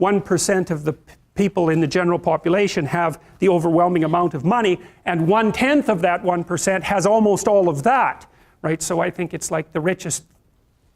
1% of the people in the general population have the overwhelming amount of money, and 1/10 of that 1% has almost all of that, right? So I think it's like the richest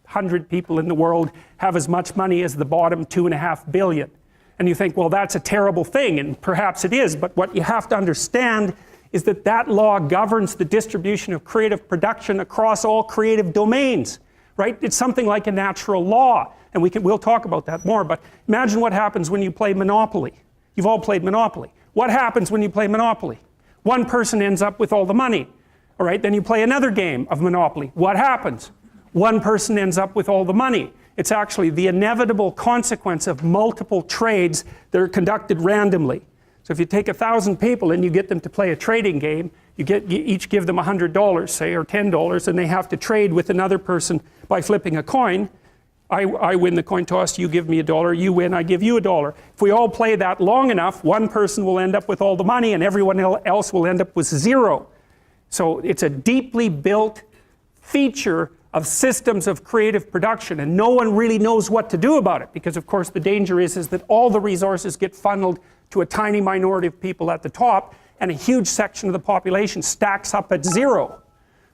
100 people in the world have as much money as the bottom 2.5 billion. And you think, well, that's a terrible thing, and perhaps it is, but what you have to understand is that that law governs the distribution of creative production across all creative domains, right? It's something like a natural law, and we'll talk about that more, but imagine what happens when you play Monopoly. You've all played Monopoly. What happens when you play Monopoly? One person ends up with all the money, all right? Then you play another game of Monopoly. What happens? One person ends up with all the money. It's actually the inevitable consequence of multiple trades that are conducted randomly. So if you take 1,000 people and you get them to play a trading game, you each give them $100, say, or $10, and they have to trade with another person by flipping a coin. I win the coin toss, you give me $1, you win, I give you $1. If we all play that long enough, one person will end up with all the money and everyone else will end up with zero. So it's a deeply built feature of systems of creative production, and no one really knows what to do about it, because of course the danger is that all the resources get funneled to a tiny minority of people at the top, and a huge section of the population stacks up at zero.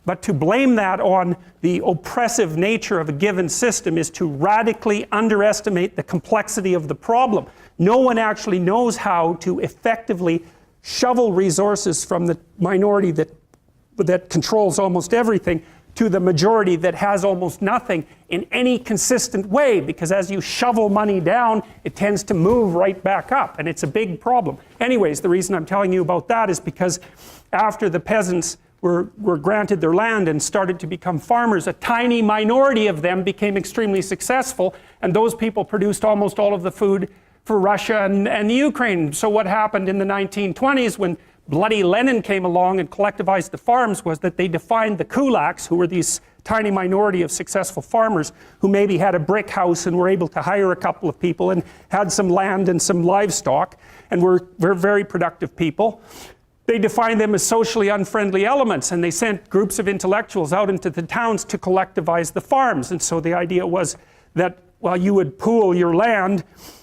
But to blame that on the oppressive nature of a given system is to radically underestimate the complexity of the problem. No one actually knows how to effectively shovel resources from the minority that controls almost everything to the majority that has almost nothing in any consistent way, because as you shovel money down, it tends to move right back up, and it's a big problem. Anyways, the reason I'm telling you about that is because after the peasants were granted their land and started to become farmers, a tiny minority of them became extremely successful, and those people produced almost all of the food for Russia and the Ukraine. So what happened in the 1920s when bloody Lenin came along and collectivized the farms was that they defined the kulaks, who were these tiny minority of successful farmers who maybe had a brick house and were able to hire a couple of people and had some land and some livestock and were very productive people. They defined them as socially unfriendly elements, and they sent groups of intellectuals out into the towns to collectivize the farms. And so the idea was that, well, you would pool your land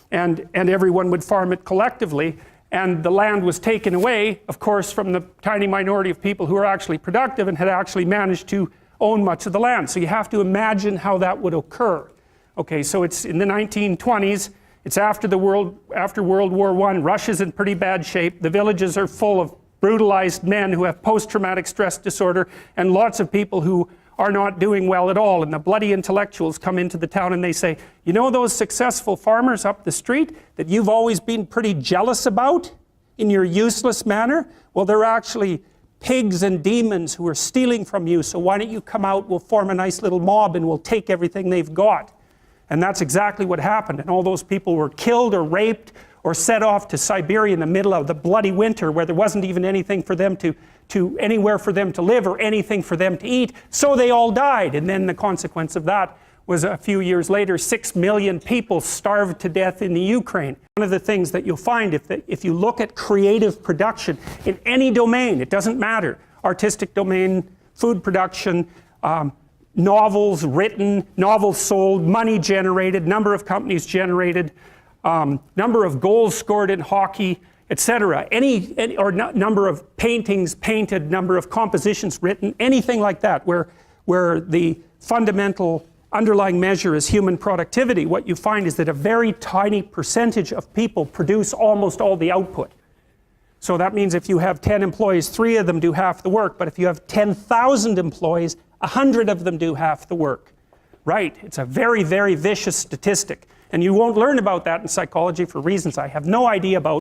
and everyone would farm it collectively, and the land was taken away, of course, from the tiny minority of people who were actually productive and had actually managed to own much of the land. So you have to imagine how that would occur. Okay, so it's in the 1920s, it's after World War I, Russia's in pretty bad shape, the villages are full of brutalized men who have post-traumatic stress disorder, and lots of people who are not doing well at all, and the bloody intellectuals come into the town and they say, you know those successful farmers up the street that you've always been pretty jealous about in your useless manner? Well, they're actually pigs and demons who are stealing from you, so why don't you come out, we'll form a nice little mob and we'll take everything they've got. And that's exactly what happened, and all those people were killed or raped or set off to Siberia in the middle of the bloody winter where there wasn't even anything for them anywhere for them to live or anything for them to eat, so they all died. And then the consequence of that was a few years later, 6 million people starved to death in the Ukraine. One of the things that you'll find if you look at creative production in any domain, it doesn't matter, artistic domain, food production, novels written, novels sold, money generated, number of companies generated, number of goals scored in hockey, etc. Or number of paintings painted, number of compositions written, anything like that, where the fundamental underlying measure is human productivity, what you find is that a very tiny percentage of people produce almost all the output. So that means if you have 10 employees, 3 of them do half the work, but if you have 10,000 employees, 100 of them do half the work. Right? It's a very, very vicious statistic. And you won't learn about that in psychology for reasons I have no idea about.